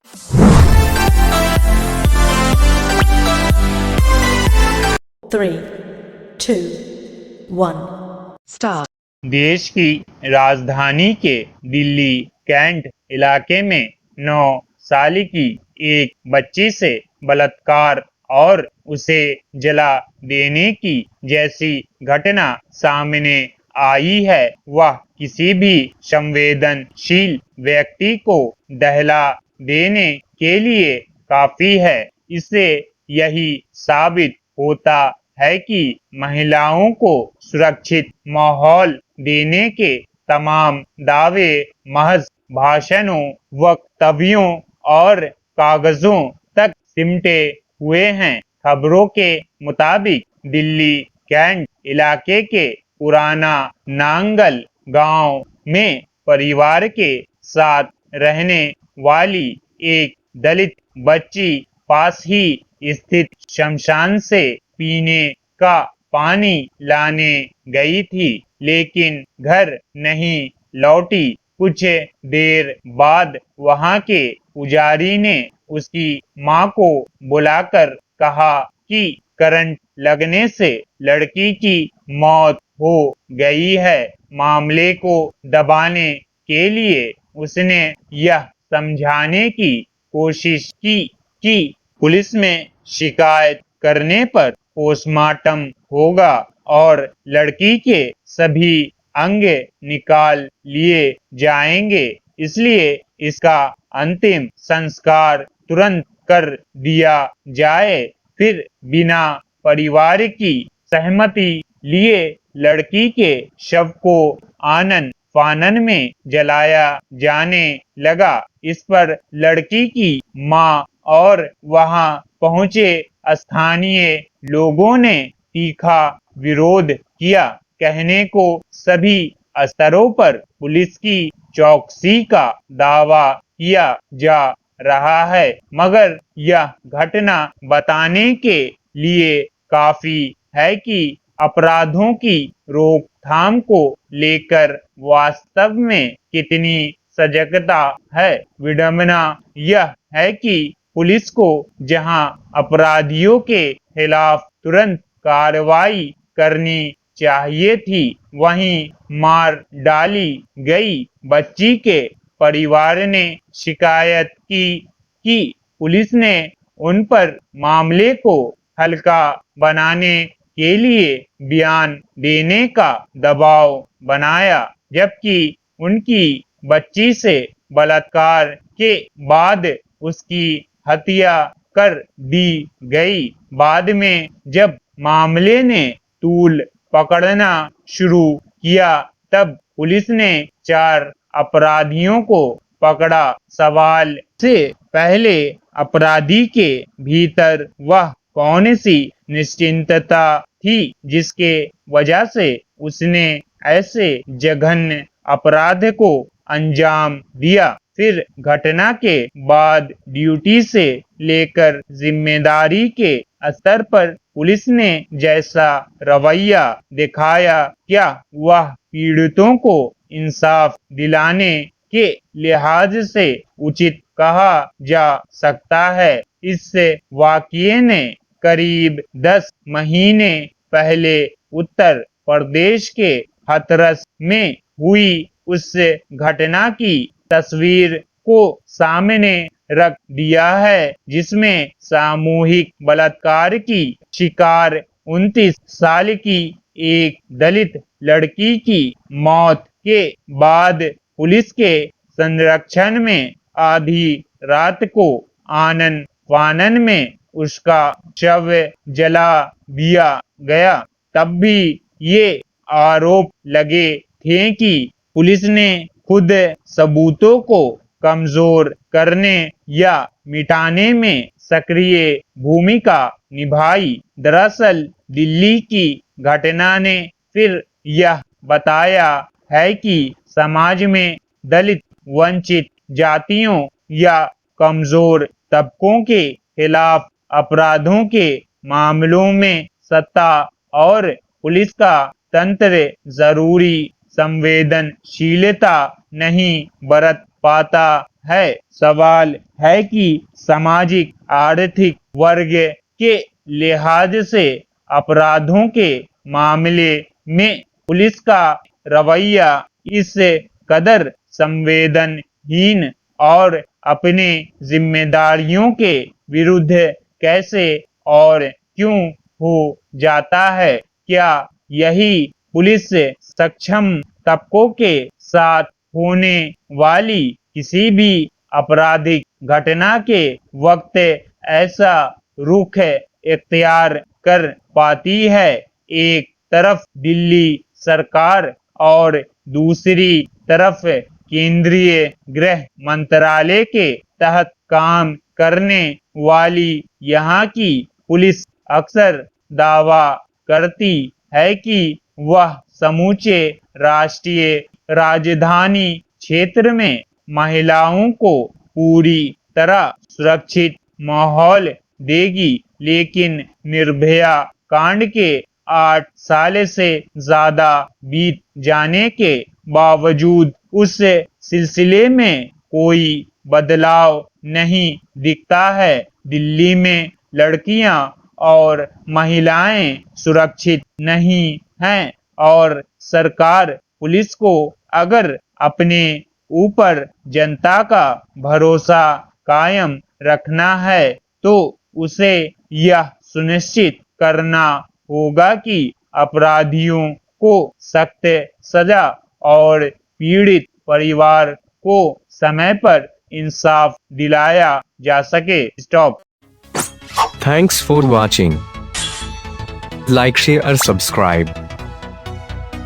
3, 2, 1 Start. देश की राजधानी के दिल्ली कैंट इलाके में 9 साल की एक बच्ची से बलात्कार और उसे जला देने की जैसी घटना सामने आई है, वह किसी भी संवेदनशील व्यक्ति को दहला देने के लिए काफी है। इससे यही साबित होता है कि महिलाओं को सुरक्षित माहौल देने के तमाम दावे महज भाषणों, वक्तव्यों और कागजों तक सिमटे हुए हैं। खबरों के मुताबिक दिल्ली कैंट इलाके के पुराना नांगल गांव में परिवार के साथ रहने वाली एक दलित बच्ची पास ही स्थित शमशान से पीने का पानी लाने गई थी, लेकिन घर नहीं लौटी। कुछ देर बाद वहां के पुजारी ने उसकी मां को बुलाकर कहा कि करंट लगने से लड़की की मौत हो गई है। मामले को दबाने के लिए उसने यह समझाने की कोशिश की कि पुलिस में शिकायत करने पर पोस्टमार्टम होगा और लड़की के सभी अंग निकाल लिए जाएंगे, इसलिए इसका अंतिम संस्कार तुरंत कर दिया जाए। फिर बिना परिवार की सहमति लिए लड़की के शव को आनन फानन में जलाया जाने लगा। इस पर लड़की की मां और वहां पहुंचे स्थानीय लोगों ने तीखा विरोध किया। कहने को सभी स्तरों पर पुलिस की चौकसी का दावा किया जा रहा है, मगर यह घटना बताने के लिए काफी है कि अपराधों की रोकथाम को लेकर वास्तव में कितनी सजगता है। विडंबना यह है कि पुलिस को जहां अपराधियों के खिलाफ तुरंत कार्रवाई करनी चाहिए थी, वहीं मार डाली गई बच्ची के परिवार ने शिकायत की कि पुलिस ने उन पर मामले को हल्का बनाने के लिए बयान देने का दबाव बनाया, जबकि उनकी बच्ची से बलात्कार के बाद उसकी हत्या कर दी गई। बाद में जब मामले ने तूल पकड़ना शुरू किया, तब पुलिस ने 4 अपराधियों को पकड़ा। सवाल से पहले अपराधी के भीतर वह कौन सी निश्चिंतता थी जिसके वजह से उसने ऐसे जघन्य अपराध को अंजाम दिया। फिर घटना के बाद ड्यूटी से लेकर जिम्मेदारी के स्तर पर पुलिस ने जैसा रवैया दिखाया, क्या वह पीड़ितों को इंसाफ दिलाने के लिहाज से उचित कहा जा सकता है। इस वाकये ने करीब 10 महीने पहले उत्तर प्रदेश के हाथरस में हुई उस घटना की तस्वीर को सामने रख दिया है, जिसमें सामूहिक बलात्कार की शिकार 29 साल की एक दलित लड़की की मौत के बाद पुलिस के संरक्षण में आधी रात को आनन फानन में उसका शव जला दिया गया। तब भी ये आरोप लगे थे कि पुलिस ने खुद सबूतों को कमजोर करने या मिटाने में सक्रिय भूमिका निभाई। दरअसल दिल्ली की घटना ने फिर यह बताया है कि समाज में दलित, वंचित जातियों या कमजोर तबकों के खिलाफ अपराधों के मामलों में सत्ता और पुलिस का तंत्र जरूरी संवेदनशीलता नहीं बरत पाता है। सवाल है कि सामाजिक आर्थिक वर्ग के लिहाज से अपराधों के मामले में पुलिस का रवैया इस कदर संवेदनहीन और अपने जिम्मेदारियों के विरुद्ध कैसे और क्यों हो जाता है? क्या यही पुलिस सक्षम तबकों के साथ होने वाली किसी भी आपराधिक घटना के वक्त ऐसा रुख इख्तियार कर पाती है? एक तरफ दिल्ली सरकार और दूसरी तरफ केंद्रीय गृह मंत्रालय के तहत काम करने वाली यहाँ की पुलिस अक्सर दावा करती है कि वह समूचे राष्ट्रीय राजधानी क्षेत्र में महिलाओं को पूरी तरह सुरक्षित माहौल देगी, लेकिन निर्भया कांड के 8 साल से ज्यादा बीत जाने के बावजूद उस सिलसिले में कोई बदलाव नहीं दिखता है। दिल्ली में लड़कियां और महिलाएं सुरक्षित नहीं हैं और सरकार पुलिस को अगर अपने ऊपर जनता का भरोसा कायम रखना है तो उसे यह सुनिश्चित करना होगा कि अपराधियों को सख्त सजा और पीड़ित परिवार को समय पर इंसाफ दिलाया जा सके। Stop. Thanks for watching. Like, share, subscribe.